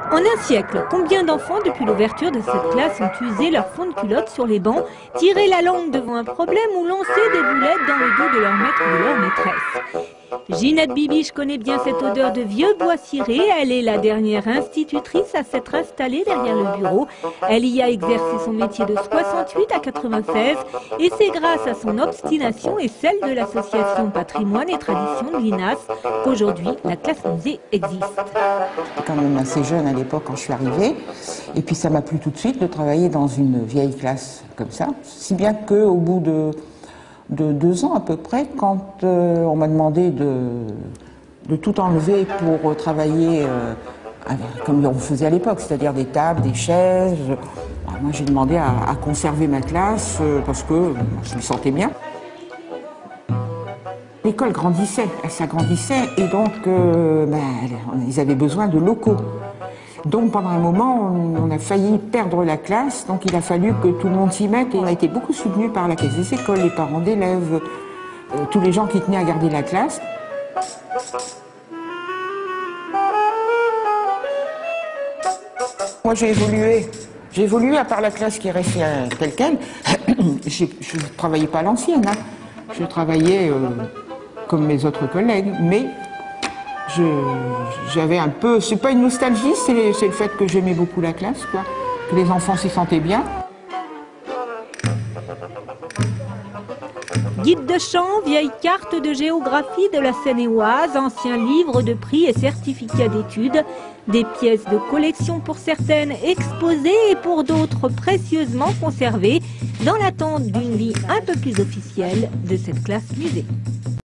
En un siècle, combien d'enfants depuis l'ouverture de cette classe ont usé leur fond de culotte sur les bancs, tiré la langue devant un problème ou lancé des boulettes dans le dos de leur maître ou de leur maîtresse? Ginette Bibiche connaît bien cette odeur de vieux bois ciré. Elle est la dernière institutrice à s'être installée derrière le bureau. Elle y a exercé son métier de 68 à 96 et c'est grâce à son obstination et celle de l'association Patrimoine et Tradition de l'INAS qu'aujourd'hui la classe musée existe. J'étais quand même assez jeune à l'époque quand je suis arrivée et puis ça m'a plu tout de suite de travailler dans une vieille classe comme ça, si bien qu'au bout de 2 ans à peu près, quand on m'a demandé de tout enlever pour travailler comme on faisait à l'époque, c'est-à-dire des tables, des chaises, moi j'ai demandé à conserver ma classe parce que je me sentais bien. L'école grandissait, elle s'agrandissait et donc ils avaient besoin de locaux. Donc pendant un moment, on a failli perdre la classe, donc il a fallu que tout le monde s'y mette et on a été beaucoup soutenu par la caisse des écoles, les parents d'élèves, tous les gens qui tenaient à garder la classe. Moi j'ai évolué à part la classe qui est restée telle quelle. Je ne travaillais pas à l'ancienne, hein. Je travaillais comme mes autres collègues, mais j'avais un peu, c'est pas une nostalgie, c'est le fait que j'aimais beaucoup la classe, quoi, que les enfants s'y sentaient bien. Guide de chant, vieille carte de géographie de la Seine-et-Oise, anciens livres de prix et certificats d'études, des pièces de collection pour certaines exposées et pour d'autres précieusement conservées, dans l'attente d'une vie un peu plus officielle de cette classe musée.